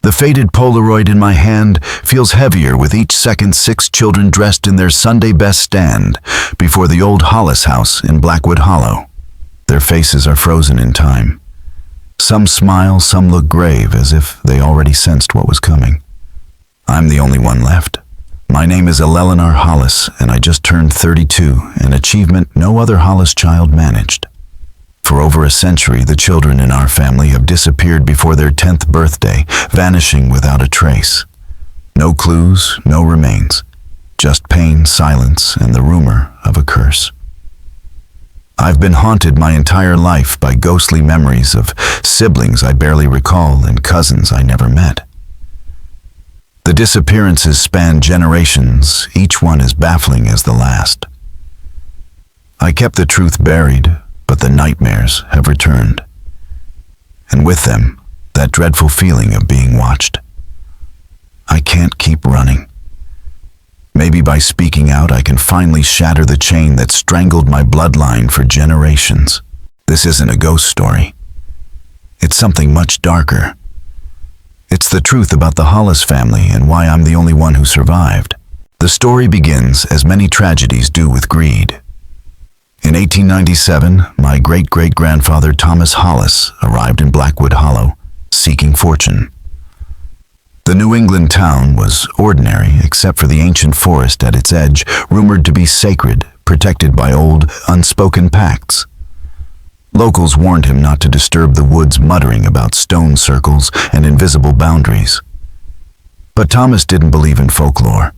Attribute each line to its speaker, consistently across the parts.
Speaker 1: The faded Polaroid in my hand feels heavier with each second 6 children dressed in their Sunday best stand before the old Hollis house in Blackwood Hollow. Their faces are frozen in time. Some smile, some look grave, as if they already sensed what was coming. I'm the only one left. My name is Eleanor Hollis, and I just turned 32, an achievement no other Hollis child managed. For over a century, the children in our family have disappeared before their 10th birthday, vanishing without a trace. No clues, no remains. Just pain, silence, and the rumor of a curse. I've been haunted my entire life by ghostly memories of siblings I barely recall and cousins I never met. The disappearances span generations, each one as baffling as the last. I kept the truth buried, but the nightmares have returned. And with them, that dreadful feeling of being watched. I can't keep running. Maybe by speaking out, I can finally shatter the chain that strangled my bloodline for generations. This isn't a ghost story. It's something much darker. It's the truth about the Hollis family and why I'm the only one who survived. The story begins, as many tragedies do, with greed. In 1897, my great-great-grandfather Thomas Hollis arrived in Blackwood Hollow, seeking fortune. The New England town was ordinary except for the ancient forest at its edge, rumored to be sacred, protected by old, unspoken pacts. Locals warned him not to disturb the woods, muttering about stone circles and invisible boundaries. But Thomas didn't believe in folklore.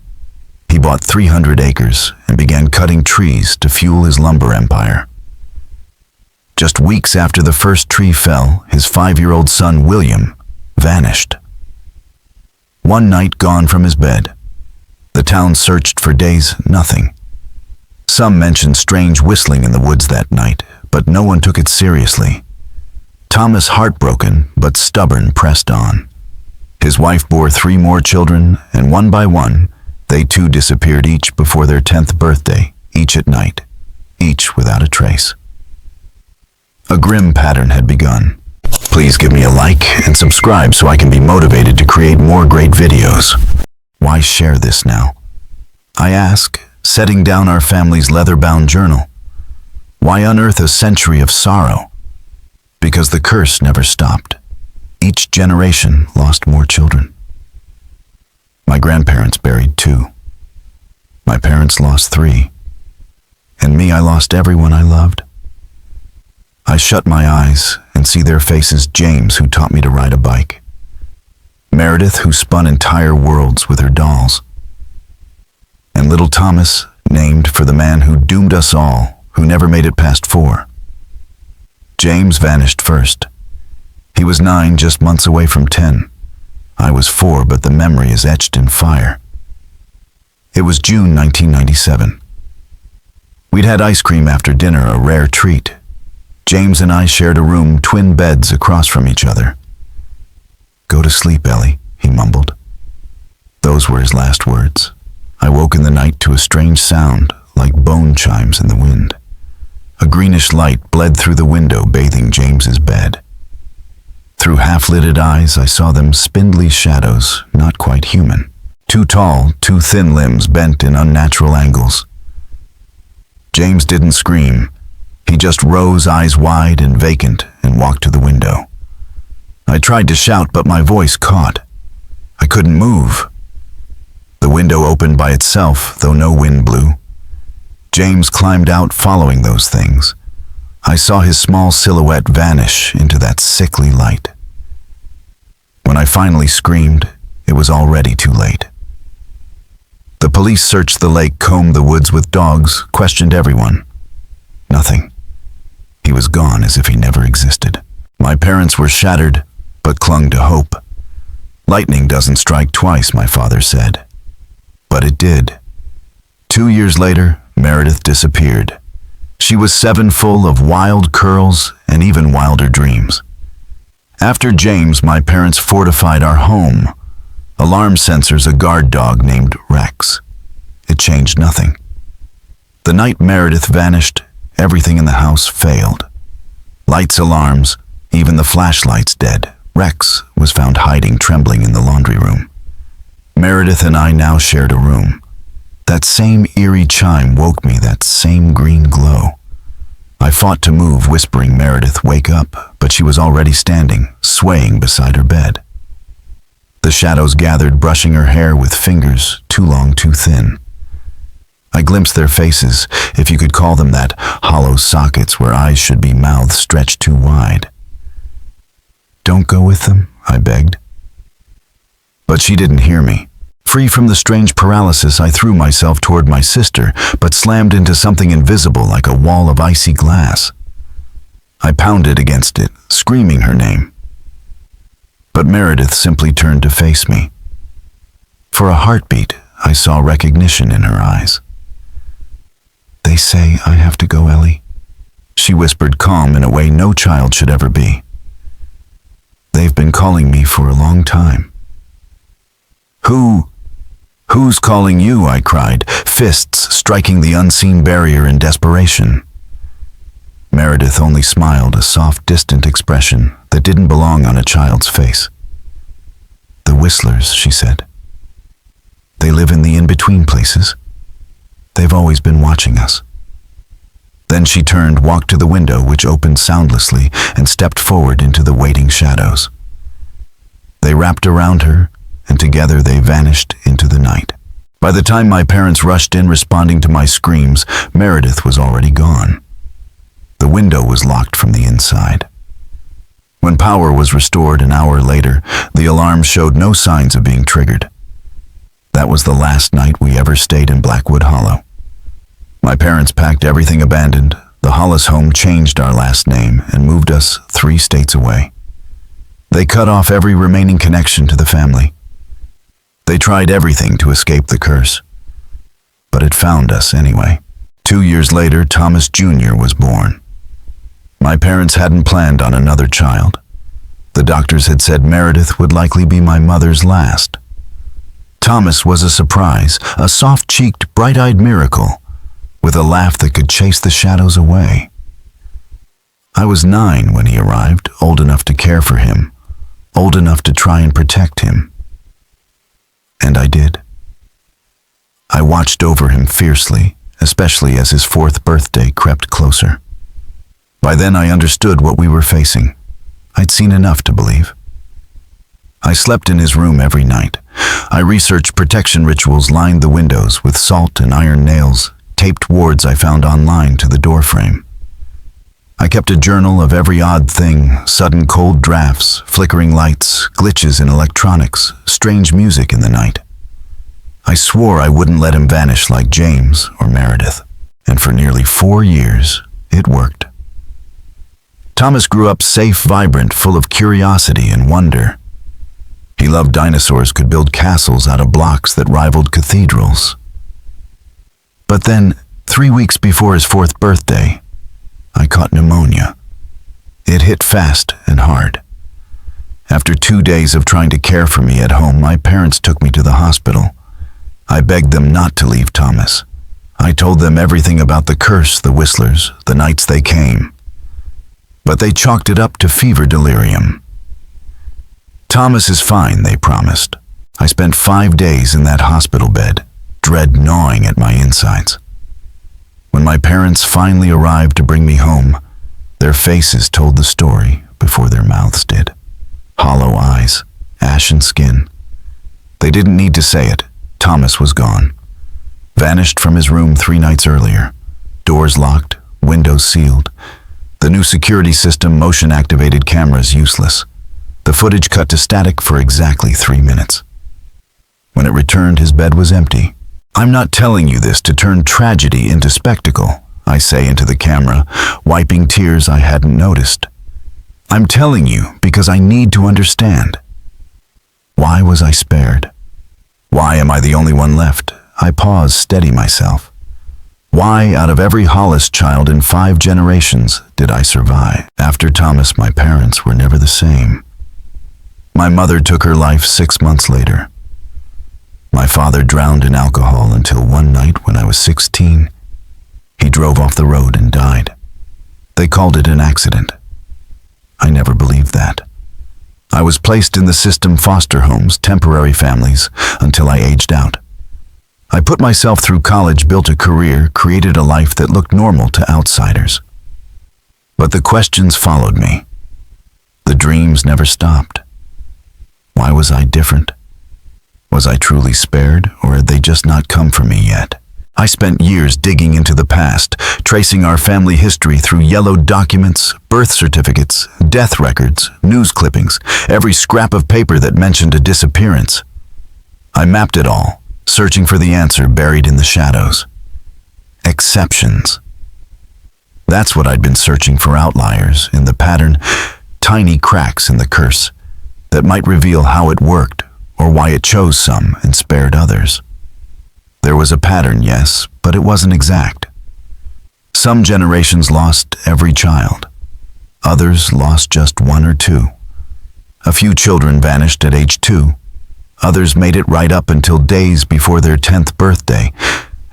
Speaker 1: He bought 300 acres and began cutting trees to fuel his lumber empire. Just weeks after the first tree fell, his 5-year-old son William vanished. One night gone from his bed. The town searched for days, nothing. Some mentioned strange whistling in the woods that night, but no one took it seriously. Thomas, heartbroken but stubborn, pressed on. His wife bore 3 more children, and one by one, they too disappeared, each before their 10th birthday, each at night, each without a trace. A grim pattern had begun. Please give me a like and subscribe so I can be motivated to create more great videos. Why share this now? I ask, setting down our family's leather-bound journal. Why unearth a century of sorrow? Because the curse never stopped. Each generation lost more children. My grandparents buried 2. My parents lost 3. And me, I lost everyone I loved. I shut my eyes and see their faces: James, who taught me to ride a bike; Meredith, who spun entire worlds with her dolls; and little Thomas, named for the man who doomed us all, who never made it past 4. James vanished first. He was 9, just months away from 10. I was 4, but the memory is etched in fire. It was June 1997. We'd had ice cream after dinner, a rare treat. James and I shared a room, twin beds across from each other. "Go to sleep, Ellie," he mumbled. Those were his last words. I woke in the night to a strange sound, like bone chimes in the wind. A greenish light bled through the window, bathing James's bed. Through half-lidded eyes, I saw them spindly shadows, not quite human. Too tall, too thin limbs bent in unnatural angles. James didn't scream. He just rose, eyes wide and vacant, and walked to the window. I tried to shout, but my voice caught. I couldn't move. The window opened by itself, though no wind blew. James climbed out, following those things. I saw his small silhouette vanish into that sickly light. When I finally screamed, it was already too late. The police searched the lake, combed the woods with dogs, questioned everyone. Nothing. He was gone, as if he never existed. My parents were shattered, but clung to hope. Lightning doesn't strike twice, my father said. But it did. 2 years later, Meredith disappeared. She was 7, full of wild curls and even wilder dreams. After James, my parents fortified our home. Alarm sensors, a guard dog named Rex. It changed nothing. The night Meredith vanished, everything in the house failed. Lights, alarms, even the flashlights dead, Rex was found hiding, trembling in the laundry room. Meredith and I now shared a room. That same eerie chime woke me, that same green glow. I fought to move, whispering, "Meredith, wake up," but she was already standing, swaying beside her bed. The shadows gathered, brushing her hair with fingers too long, too thin. I glimpsed their faces, if you could call them that, hollow sockets where eyes should be, mouths stretched too wide. "Don't go with them," I begged. But she didn't hear me. Free from the strange paralysis, I threw myself toward my sister, but slammed into something invisible like a wall of icy glass. I pounded against it, screaming her name. But Meredith simply turned to face me. For a heartbeat, I saw recognition in her eyes. "They say I have to go, Ellie," she whispered, calm in a way no child should ever be. "They've been calling me for a long time." Who's calling you?" I cried, fists striking the unseen barrier in desperation. Meredith only smiled, a soft, distant expression that didn't belong on a child's face. "The Whistlers," she said. "They live in the in-between places. They've always been watching us." Then she turned, walked to the window, which opened soundlessly, and stepped forward into the waiting shadows. They wrapped around her, and together they vanished into the night. By the time my parents rushed in, responding to my screams, Meredith was already gone. The window was locked from the inside. When power was restored an hour later, the alarm showed no signs of being triggered. That was the last night we ever stayed in Blackwood Hollow. My parents packed everything, abandoned. The Hollis home, changed our last name, and moved us 3 states away. They cut off every remaining connection to the family. They tried everything to escape the curse, but it found us anyway. 2 years later, Thomas Jr. was born. My parents hadn't planned on another child. The doctors had said Meredith would likely be my mother's last. Thomas was a surprise, a soft-cheeked, bright-eyed miracle, with a laugh that could chase the shadows away. I was 9 when he arrived, old enough to care for him, old enough to try and protect him. And I did. I watched over him fiercely, especially as his 4th birthday crept closer. By then I understood what we were facing. I'd seen enough to believe. I slept in his room every night. I researched protection rituals, lined the windows with salt and iron nails, taped wards I found online to the doorframe. I kept a journal of every odd thing, sudden cold drafts, flickering lights, glitches in electronics, strange music in the night. I swore I wouldn't let him vanish like James or Meredith, and for nearly 4 years, it worked. Thomas grew up safe, vibrant, full of curiosity and wonder. He loved dinosaurs, could build castles out of blocks that rivaled cathedrals. But then, 3 weeks before his 4th birthday, I caught pneumonia. It hit fast and hard. After 2 days of trying to care for me at home, my parents took me to the hospital. I begged them not to leave Thomas. I told them everything about the curse, the Whistlers, the nights they came. But they chalked it up to fever delirium. "Thomas is fine," they promised. I spent 5 days in that hospital bed, dread gnawing at my insides. When my parents finally arrived to bring me home, their faces told the story before their mouths did. Hollow eyes, ashen skin. They didn't need to say it. Thomas was gone. Vanished from his room 3 nights earlier. Doors locked, windows sealed. The new security system, motion-activated cameras, useless. The footage cut to static for exactly 3 minutes. When it returned, his bed was empty. "I'm not telling you this to turn tragedy into spectacle," I say into the camera, wiping tears I hadn't noticed. "I'm telling you because I need to understand. Why was I spared? Why am I the only one left?" I pause, steady myself. Why, out of every Hollis child in 5 generations, did I survive? After Thomas, my parents were never the same. My mother took her life 6 months later. My father drowned in alcohol until one night when I was 16, he drove off the road and died. They called it an accident. I never believed that. I was placed in the system foster homes, temporary families, until I aged out. I put myself through college, built a career, created a life that looked normal to outsiders. But the questions followed me. The dreams never stopped. Why was I different? Was I truly spared, or had they just not come for me yet? I spent years digging into the past, tracing our family history through yellowed documents, birth certificates, death records, news clippings, every scrap of paper that mentioned a disappearance. I mapped it all, searching for the answer buried in the shadows. Exceptions. That's what I'd been searching for, outliers in the pattern, tiny cracks in the curse that might reveal how it worked or why it chose some and spared others. There was a pattern, yes, but it wasn't exact. Some generations lost every child. Others lost just one or two. A few children vanished at age 2. Others made it right up until days before their 10th birthday,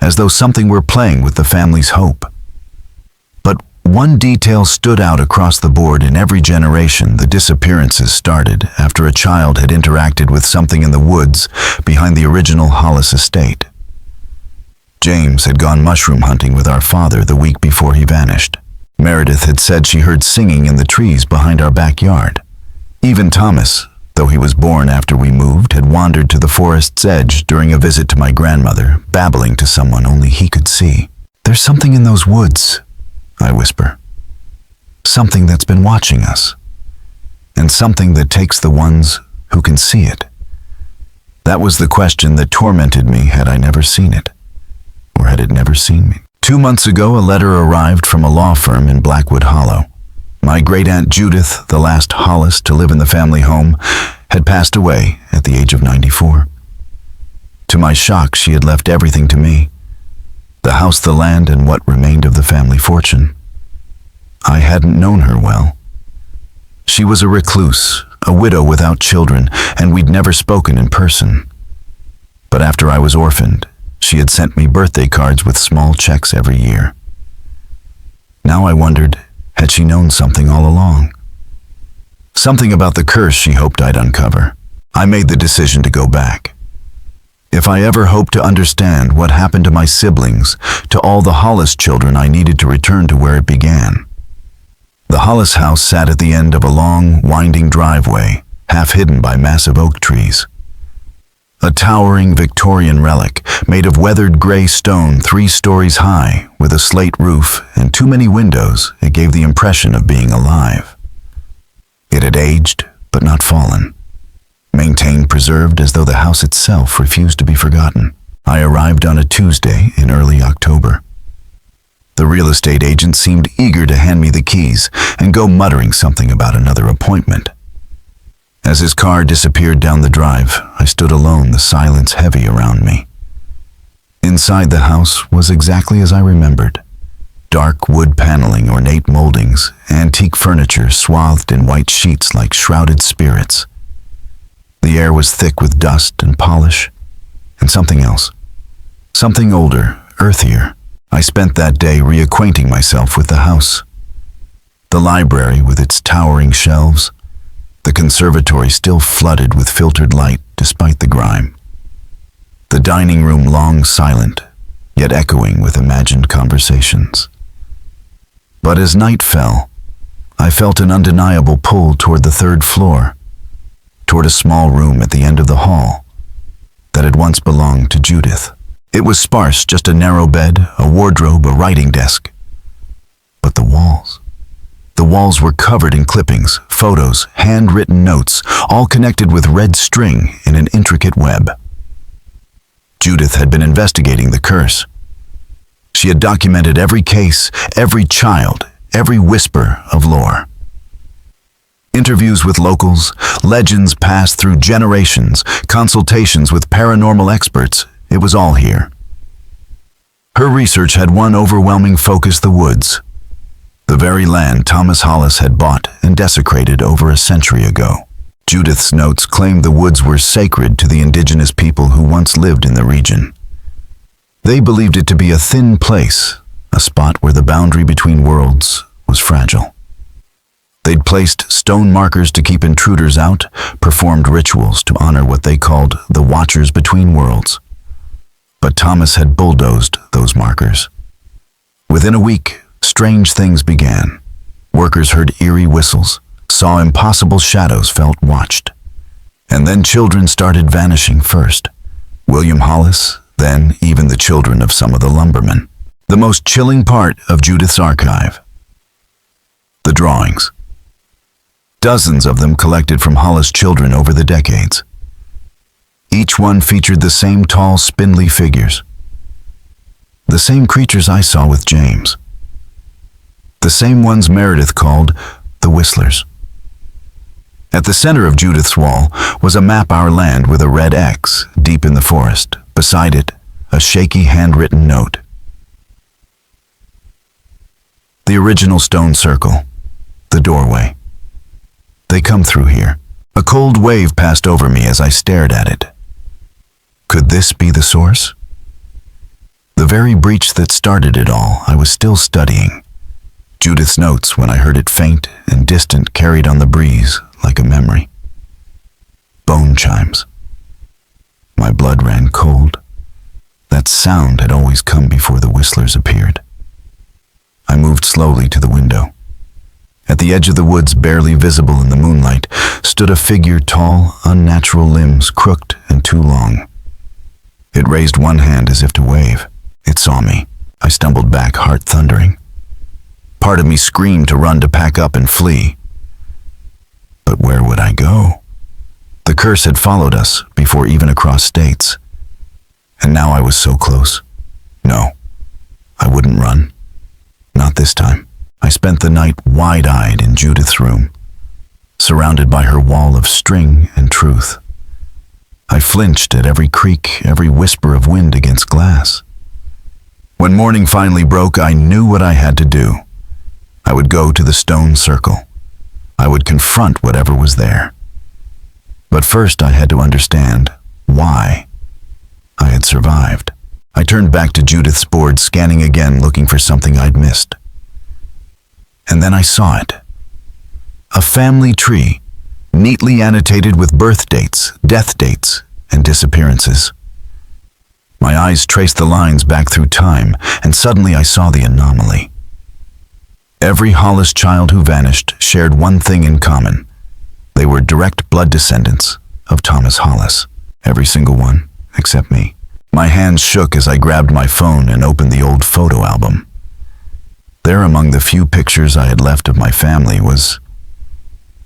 Speaker 1: as though something were playing with the family's hope. But one detail stood out across the board in every generation. The disappearances started after a child had interacted with something in the woods behind the original Hollis estate. James had gone mushroom hunting with our father the week before he vanished. Meredith had said she heard singing in the trees behind our backyard. Even Thomas, though he was born after we moved, had wandered to the forest's edge during a visit to my grandmother, babbling to someone only he could see. "There's something in those woods," I whisper. "Something that's been watching us. And something that takes the ones who can see it." That was the question that tormented me had I never seen it. Or had it never seen me? 2 months ago, a letter arrived from a law firm in Blackwood Hollow. My great-aunt Judith, the last Hollis to live in the family home, had passed away at the age of 94. To my shock, she had left everything to me: the house, the land, and what remained of the family fortune. I hadn't known her well. She was a recluse, a widow without children, and we'd never spoken in person. But after I was orphaned, she had sent me birthday cards with small checks every year. Now I wondered, had she known something all along? Something about the curse she hoped I'd uncover. I made the decision to go back. If I ever hoped to understand what happened to my siblings, to all the Hollis children, I needed to return to where it began. The Hollis house sat at the end of a long, winding driveway, half hidden by massive oak trees. A towering Victorian relic, made of weathered gray stone 3 stories high, with a slate roof and too many windows, it gave the impression of being alive. It had aged, but not fallen. Maintained, preserved, as though the house itself refused to be forgotten. I arrived on a Tuesday in early October. The real estate agent seemed eager to hand me the keys and go muttering something about another appointment. As his car disappeared down the drive, I stood alone, the silence heavy around me. Inside the house was exactly as I remembered. Dark wood paneling, ornate moldings, antique furniture swathed in white sheets like shrouded spirits. The air was thick with dust and polish, and something else. Something older, earthier. I spent that day reacquainting myself with the house. The library with its towering shelves. The conservatory still flooded with filtered light despite the grime. The dining room long silent, yet echoing with imagined conversations. But as night fell, I felt an undeniable pull toward the 3rd floor, toward a small room at the end of the hall that had once belonged to Judith. It was sparse, just a narrow bed, a wardrobe, a writing desk. But the walls... The walls were covered in clippings, photos, handwritten notes, all connected with red string in an intricate web. Judith had been investigating the curse. She had documented every case, every child, every whisper of lore. Interviews with locals, legends passed through generations, consultations with paranormal experts, it was all here. Her research had one overwhelming focus: the woods. The very land Thomas Hollis had bought and desecrated over a century ago. Judith's notes claimed the woods were sacred to the indigenous people who once lived in the region. They believed it to be a thin place, a spot where the boundary between worlds was fragile. They'd placed stone markers to keep intruders out, performed rituals to honor what they called the Watchers Between Worlds. But Thomas had bulldozed those markers. Within a week, strange things began. Workers heard eerie whistles, saw impossible shadows, felt watched. And then children started vanishing first. William Hollis, then even the children of some of the lumbermen. The most chilling part of Judith's archive: the drawings. Dozens of them collected from Hollis' children over the decades. Each one featured the same tall, spindly figures. The same creatures I saw with James. The same ones Meredith called the Whistlers. At the center of Judith's wall was a map our land with a red X deep in the forest. Beside it, a shaky handwritten note. The original stone circle. The doorway. They come through here. A cold wave passed over me as I stared at it. Could this be the source? The very breach that started it all, I was still studying. Judith's notes, when I heard it faint and distant, carried on the breeze like a memory. Bone chimes. My blood ran cold. That sound had always come before the whistlers appeared. I moved slowly to the window. At the edge of the woods, barely visible in the moonlight, stood a figure, tall, unnatural limbs, crooked and too long. It raised one hand as if to wave. It saw me. I stumbled back, heart thundering. Part of me screamed to run, to pack up and flee. But where would I go? The curse had followed us before, even across states. And now I was so close. No, I wouldn't run. Not this time. I spent the night wide-eyed in Judith's room, surrounded by her wall of string and truth. I flinched at every creak, every whisper of wind against glass. When morning finally broke, I knew what I had to do. I would go to the stone circle. I would confront whatever was there. But first I had to understand why I had survived. I turned back to Judith's board, scanning again, looking for something I'd missed. And then I saw it. A family tree, neatly annotated with birth dates, death dates, and disappearances. My eyes traced the lines back through time, and suddenly I saw the anomaly. Every Hollis child who vanished shared one thing in common. They were direct blood descendants of Thomas Hollis. Every single one, except me. My hands shook as I grabbed my phone and opened the old photo album. There, among the few pictures I had left of my family, was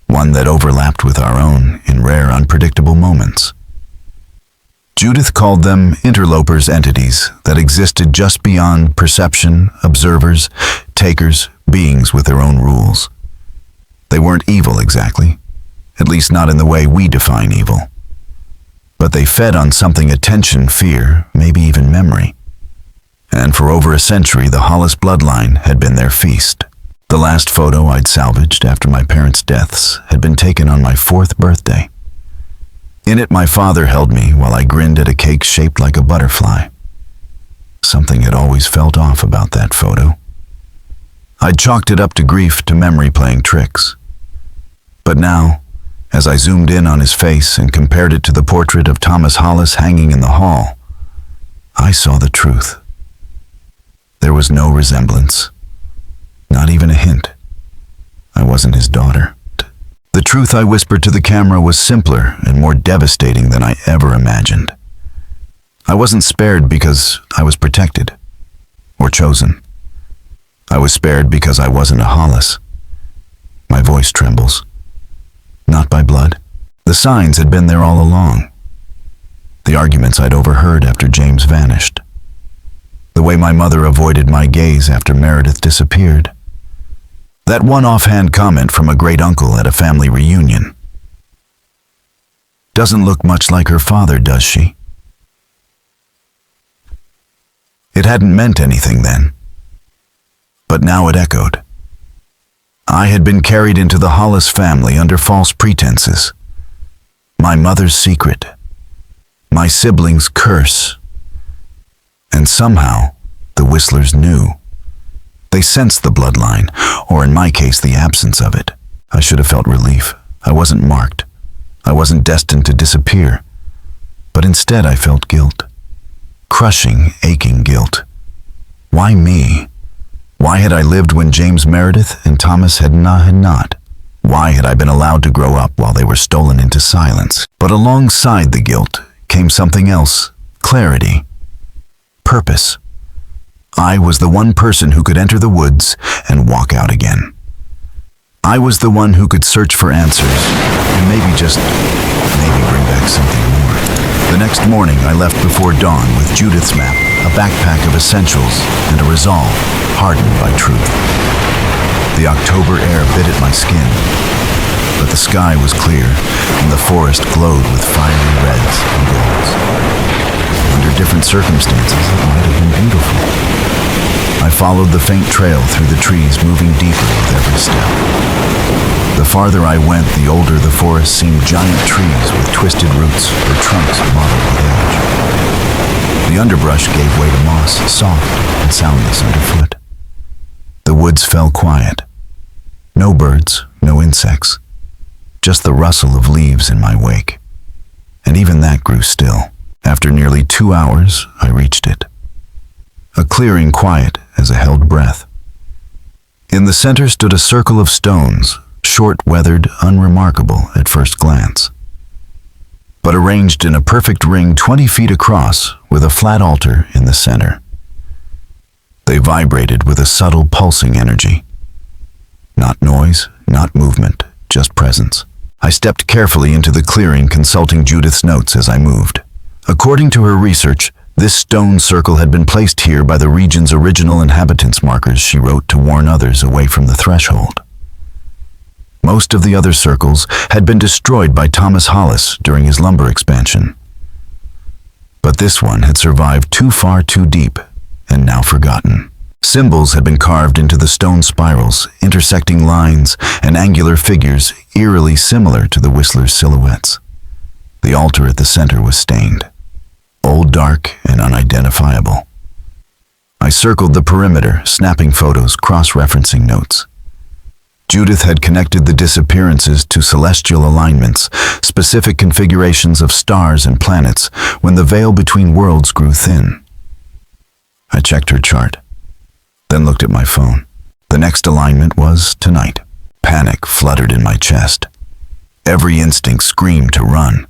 Speaker 1: one that overlapped with our own in rare, unpredictable moments. Judith called them interlopers, entities that existed just beyond perception, observers, takers, beings with their own rules. They weren't evil exactly, at least not in the way we define evil. But they fed on something: attention, fear, maybe even memory. And for over a century, the Hollis bloodline had been their feast. The last photo I'd salvaged after my parents' deaths had been taken on my 4th birthday. In it, my father held me while I grinned at a cake shaped like a butterfly. Something had always felt off about that photo. I'd chalked it up to grief, to memory playing tricks. But now, as I zoomed in on his face and compared it to the portrait of Thomas Hollis hanging in the hall, I saw the truth. There was no resemblance, not even a hint. I wasn't his daughter. The truth I whispered to the camera was simpler and more devastating than I ever imagined. I wasn't spared because I was protected or chosen. I was spared because I wasn't a Hollis. My voice trembles. Not by blood. The signs had been there all along. The arguments I'd overheard after James vanished. The way my mother avoided my gaze after Meredith disappeared. That one offhand comment from a great uncle at a family reunion. Doesn't look much like her father, does she? It hadn't meant anything then. But now it echoed. I had been carried into the Hollis family under false pretenses. My mother's secret. My siblings' curse. And somehow, the Whistlers knew. They sensed the bloodline, or in my case, the absence of it. I should have felt relief. I wasn't marked. I wasn't destined to disappear. But instead I felt guilt. Crushing, aching guilt. Why me? Why had I lived when James Meredith and Thomas had not? Why had I been allowed to grow up while they were stolen into silence? But alongside the guilt came something else. Clarity. Purpose. I was the one person who could enter the woods and walk out again. I was the one who could search for answers and maybe bring back something more. The next morning I left before dawn with Judith's map, a backpack of essentials, and a resolve hardened by truth. The October air bit at my skin, but the sky was clear and the forest glowed with fiery reds and golds. Under different circumstances, it might have been beautiful. I followed the faint trail through the trees, moving deeper with every step. The farther I went, the older the forest seemed, giant trees with twisted roots or trunks mottled with age. The underbrush gave way to moss, soft and soundless underfoot. The woods fell quiet. No birds, no insects. Just the rustle of leaves in my wake. And even that grew still. After nearly 2 hours, I reached it. A clearing quiet as a held breath. In the center stood a circle of stones, short, weathered, unremarkable at first glance, but arranged in a perfect ring 20 feet across with a flat altar in the center. They vibrated with a subtle pulsing energy. Not noise, not movement, just presence. I stepped carefully into the clearing, consulting Judith's notes as I moved. According to her research, this stone circle had been placed here by the region's original inhabitants, markers she wrote to warn others away from the threshold. Most of the other circles had been destroyed by Thomas Hollis during his lumber expansion. But this one had survived too far too deep, and now forgotten. Symbols had been carved into the stone spirals, intersecting lines and angular figures eerily similar to the Whistler's silhouettes. The altar at the center was stained. Old, dark, and unidentifiable. I circled the perimeter, snapping photos, cross-referencing notes. Judith had connected the disappearances to celestial alignments, specific configurations of stars and planets when the veil between worlds grew thin. I checked her chart, then looked at my phone. The next alignment was tonight. Panic fluttered in my chest. Every instinct screamed to run.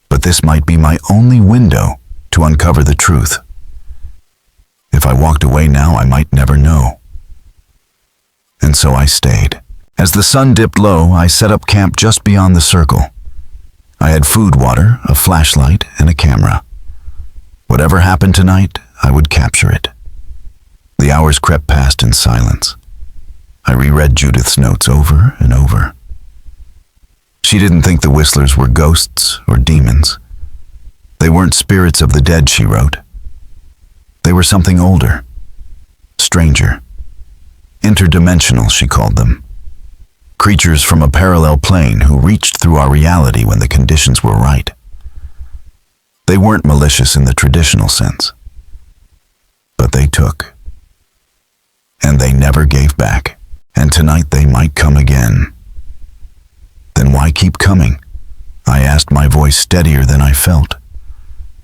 Speaker 1: But this might be my only window to uncover the truth. If I walked away now, I might never know. And so I stayed. As the sun dipped low, I set up camp just beyond the circle. I had food, water, a flashlight, and a camera. Whatever happened tonight, I would capture it. The hours crept past in silence. I reread Judith's notes over and over. She didn't think the Whistlers were ghosts or demons. They weren't spirits of the dead, she wrote. They were something older, stranger, interdimensional, she called them. Creatures from a parallel plane who reached through our reality when the conditions were right. They weren't malicious in the traditional sense, but they took. And they never gave back. And tonight they might come again. Then why keep coming? I asked, my voice steadier than I felt.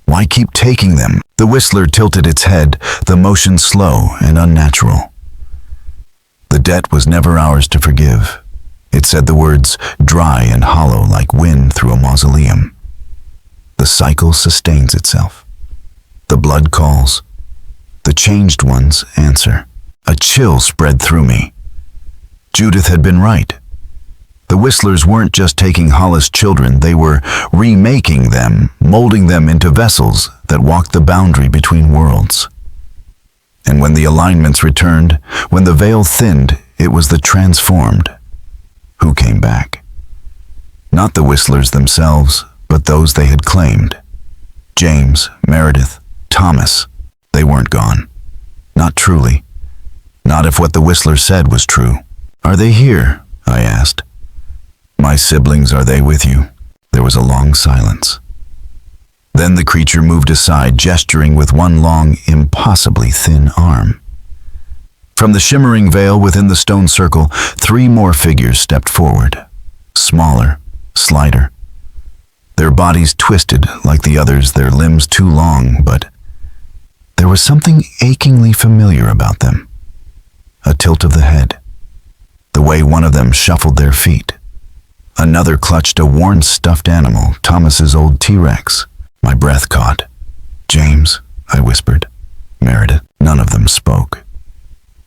Speaker 1: Why keep taking them? The Whistler tilted its head, the motion slow and unnatural. The debt was never ours to forgive. It said the words dry and hollow like wind through a mausoleum. The cycle sustains itself. The blood calls. The changed ones answer. A chill spread through me. Judith had been right. The Whistlers weren't just taking Hollis' children, they were remaking them, molding them into vessels that walked the boundary between worlds. And when the alignments returned, when the veil thinned, it was the transformed who came back. Not the Whistlers themselves, but those they had claimed. James, Meredith, Thomas, they weren't gone. Not truly. Not if what the Whistler said was true. Are they here? I asked. My siblings, are they with you? There was a long silence. Then the creature moved aside, gesturing with one long, impossibly thin arm. From the shimmering veil within the stone circle, 3 more figures stepped forward. Smaller, slighter. Their bodies twisted like the others, their limbs too long, but there was something achingly familiar about them. A tilt of the head. The way one of them shuffled their feet. Another clutched a worn stuffed animal, Thomas's old T-Rex. My breath caught. "James," I whispered. "Meredith." None of them spoke.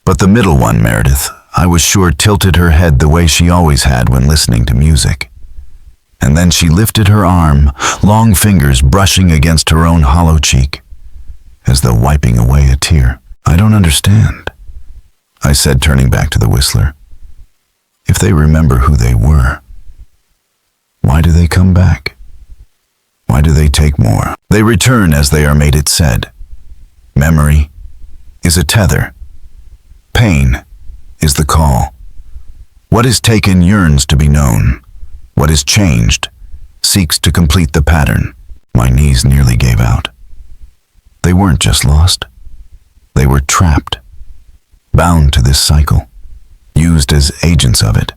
Speaker 1: But the middle one, Meredith, I was sure tilted her head the way she always had when listening to music. And then she lifted her arm, long fingers brushing against her own hollow cheek, as though wiping away a tear. "I don't understand," I said, turning back to the Whistler. "If they remember who they were, why do they come back? Why do they take more? They return as they are made," it said. "Memory is a tether. Pain is the call. What is taken yearns to be known. What is changed seeks to complete the pattern." My knees nearly gave out. They weren't just lost. They were trapped, bound to this cycle, used as agents of it.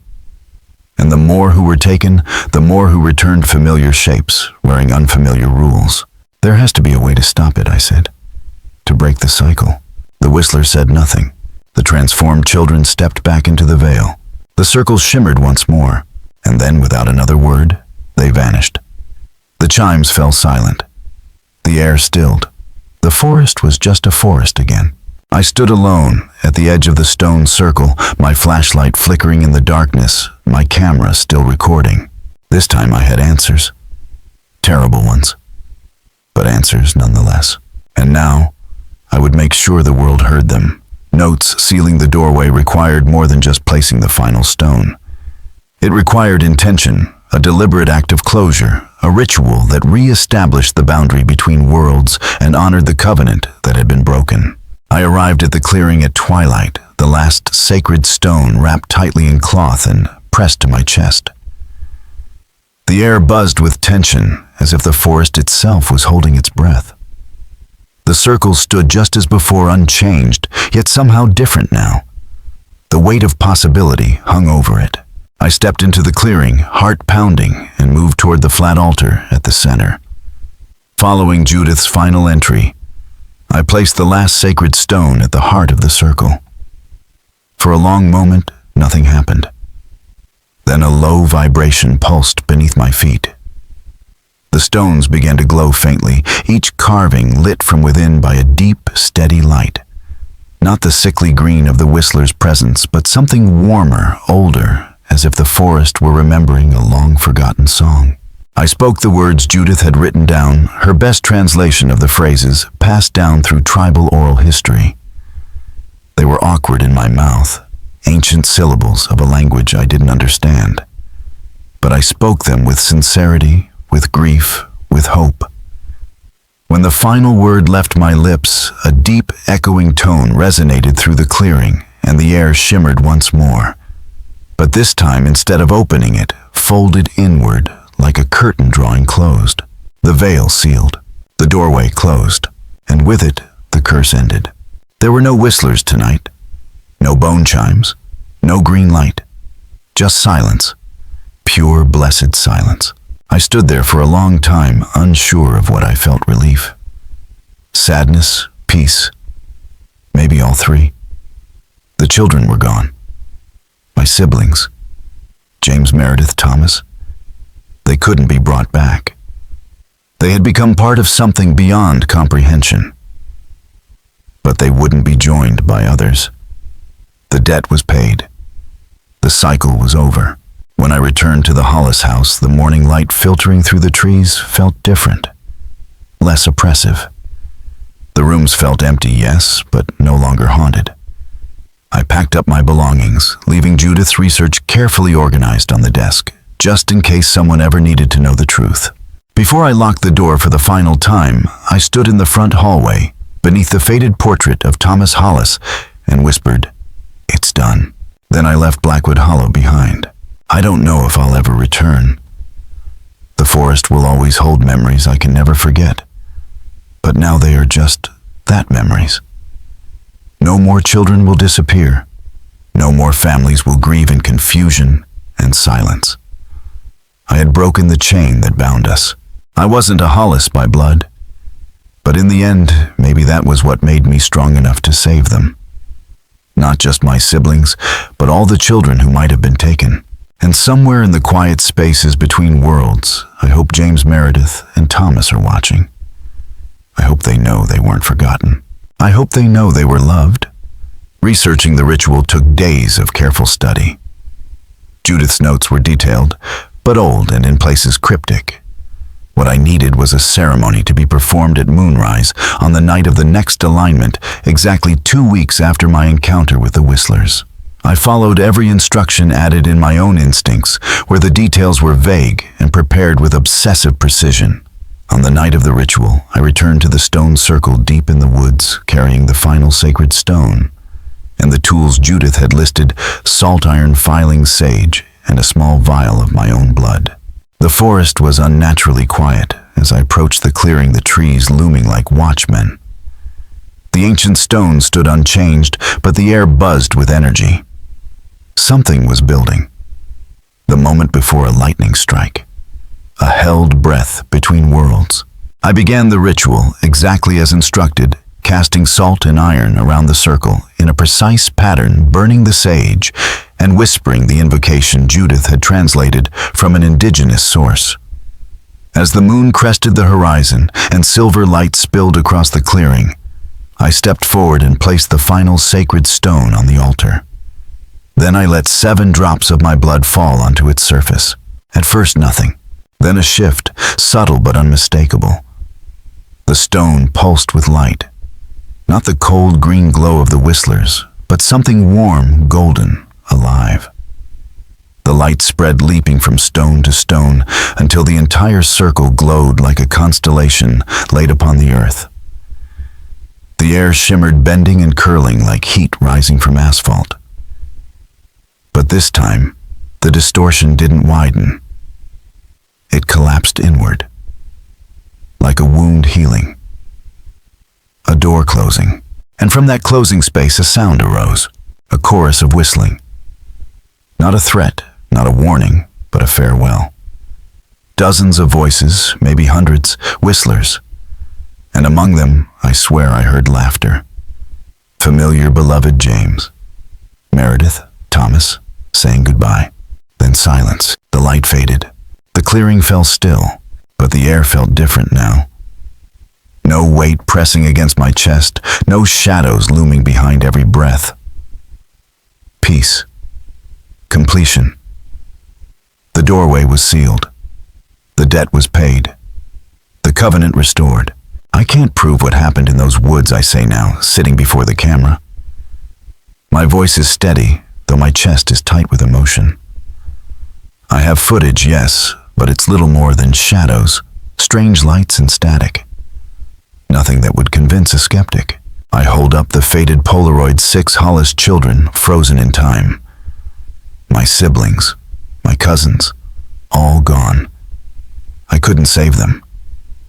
Speaker 1: And the more who were taken, the more who returned familiar shapes, wearing unfamiliar rules. "There has to be a way to stop it," I said. "To break the cycle." The Whistler said nothing. The transformed children stepped back into the veil. The circle shimmered once more, and then, without another word, they vanished. The chimes fell silent. The air stilled. The forest was just a forest again. I stood alone at the edge of the stone circle, my flashlight flickering in the darkness, my camera still recording. This time I had answers. Terrible ones, but answers nonetheless. And now, I would make sure the world heard them. Notes sealing the doorway required more than just placing the final stone. It required intention, a deliberate act of closure, a ritual that re-established the boundary between worlds and honored the covenant that had been broken. I arrived at the clearing at twilight, the last sacred stone wrapped tightly in cloth and pressed to my chest. The air buzzed with tension, as if the forest itself was holding its breath. The circle stood just as before, unchanged, yet somehow different now. The weight of possibility hung over it. I stepped into the clearing, heart pounding, and moved toward the flat altar at the center. Following Judith's final entry, I placed the last sacred stone at the heart of the circle. For a long moment, nothing happened. Then a low vibration pulsed beneath my feet. The stones began to glow faintly, each carving lit from within by a deep, steady light. Not the sickly green of the Whistler's presence, but something warmer, older, as if the forest were remembering a long-forgotten song. I spoke the words Judith had written down, her best translation of the phrases passed down through tribal oral history. They were awkward in my mouth, ancient syllables of a language I didn't understand. But I spoke them with sincerity, with grief, with hope. When the final word left my lips, a deep, echoing tone resonated through the clearing, and the air shimmered once more. But this time, instead of opening it, folded inward, like a curtain drawing closed. The veil sealed, the doorway closed, and with it, the curse ended. There were no whistlers tonight, no bone chimes, no green light, just silence, pure, blessed silence. I stood there for a long time, unsure of what I felt: relief, sadness, peace, maybe all 3. The children were gone. My siblings, James, Meredith, Thomas. They couldn't be brought back. They had become part of something beyond comprehension. But they wouldn't be joined by others. The debt was paid. The cycle was over. When I returned to the Hollis house, the morning light filtering through the trees felt different, less oppressive. The rooms felt empty, yes, but no longer haunted. I packed up my belongings, leaving Judith's research carefully organized on the desk, just in case someone ever needed to know the truth. Before I locked the door for the final time, I stood in the front hallway, beneath the faded portrait of Thomas Hollis, and whispered, "It's done." Then I left Blackwood Hollow behind. I don't know if I'll ever return. The forest will always hold memories I can never forget. But now they are just that, memories. No more children will disappear. No more families will grieve in confusion and silence. I had broken the chain that bound us. I wasn't a Hollis by blood, but in the end, maybe that was what made me strong enough to save them. Not just my siblings, but all the children who might have been taken. And somewhere in the quiet spaces between worlds, I hope James Meredith and Thomas are watching. I hope they know they weren't forgotten. I hope they know they were loved. Researching the ritual took days of careful study. Judith's notes were detailed, but old and in places cryptic. What I needed was a ceremony to be performed at moonrise on the night of the next alignment, exactly 2 weeks after my encounter with the Whistlers. I followed every instruction added in my own instincts, where the details were vague and prepared with obsessive precision. On the night of the ritual, I returned to the stone circle deep in the woods, carrying the final sacred stone, and the tools Judith had listed: salt iron filing sage and a small vial of my own blood. The forest was unnaturally quiet as I approached the clearing, the trees looming like watchmen. The ancient stone stood unchanged, but the air buzzed with energy. Something was building. The moment before a lightning strike. A held breath between worlds. I began the ritual exactly as instructed, casting salt and iron around the circle in a precise pattern, burning the sage and whispering the invocation Judith had translated from an indigenous source. As the moon crested the horizon and silver light spilled across the clearing, I stepped forward and placed the final sacred stone on the altar. Then I let 7 drops of my blood fall onto its surface. At first nothing, then a shift, subtle but unmistakable. The stone pulsed with light. Not the cold green glow of the Whistlers, but something warm, golden, alive. The light spread, leaping from stone to stone, until the entire circle glowed like a constellation laid upon the earth. The air shimmered, bending and curling like heat rising from asphalt. But this time, the distortion didn't widen. It collapsed inward, like a wound healing. A door closing, and from that closing space a sound arose, a chorus of whistling. Not a threat, not a warning, but a farewell. Dozens of voices, maybe hundreds, whistlers. And among them, I swear I heard laughter. Familiar, beloved James, Meredith, Thomas, saying goodbye. Then silence. The light faded. The clearing fell still, but the air felt different now. No weight pressing against my chest, no shadows looming behind every breath. Peace. Completion. The doorway was sealed. The debt was paid. The covenant restored. I can't prove what happened in those woods, I say now, sitting before the camera. My voice is steady, though my chest is tight with emotion. I have footage, yes, but it's little more than shadows, strange lights and static. Nothing that would convince a skeptic. I hold up the faded Polaroid, 6 Hollis children frozen in time. My siblings, my cousins, all gone. I couldn't save them.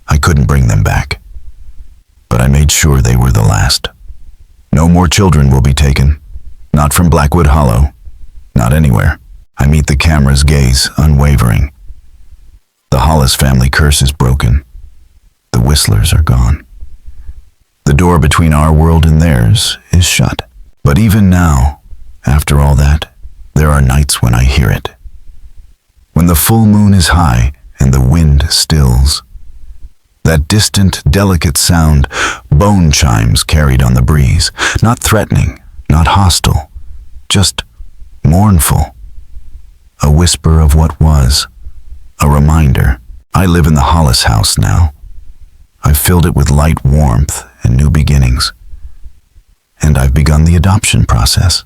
Speaker 1: I couldn't bring them back. But I made sure they were the last. No more children will be taken. Not from Blackwood Hollow. Not anywhere. I meet the camera's gaze, unwavering. The Hollis family curse is broken. The Whistlers are gone. The door between our world and theirs is shut. But even now, after all that, there are nights when I hear it. When the full moon is high and the wind stills. That distant, delicate sound, bone chimes carried on the breeze, not threatening, not hostile, just mournful. A whisper of what was, a reminder. I live in the Hollis house now. I've filled it with light, warmth, and new beginnings. And I've begun the adoption process.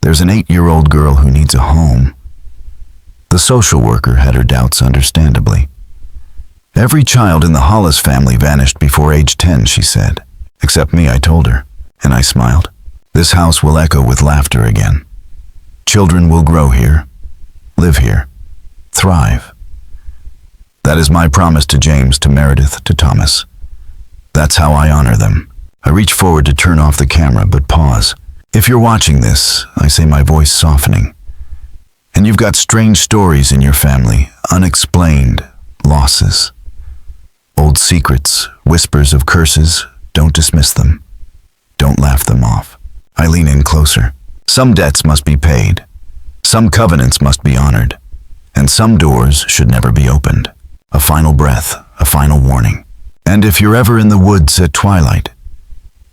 Speaker 1: There's an 8-year-old girl who needs a home. The social worker had her doubts, understandably. Every child in the Hollis family vanished before age 10, she said. Except me, I told her, and I smiled. This house will echo with laughter again. Children will grow here, live here, thrive. That is my promise to James, to Meredith, to Thomas. That's how I honor them. I reach forward to turn off the camera, but pause. If you're watching this, I say, my voice softening, and you've got strange stories in your family, unexplained losses, old secrets, whispers of curses, don't dismiss them. Don't laugh them off. I lean in closer. Some debts must be paid. Some covenants must be honored. And some doors should never be opened. A final breath, a final warning. And if you're ever in the woods at twilight,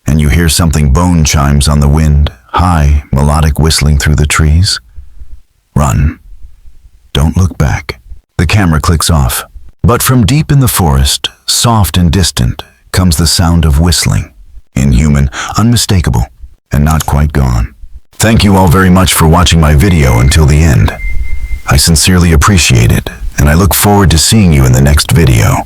Speaker 1: and you hear something bone chimes on the wind, high, melodic whistling through the trees, run. Don't look back. The camera clicks off. But from deep in the forest, soft and distant, comes the sound of whistling. Inhuman, unmistakable, and not quite gone. Thank you all very much for watching my video until the end. I sincerely appreciate it, and I look forward to seeing you in the next video.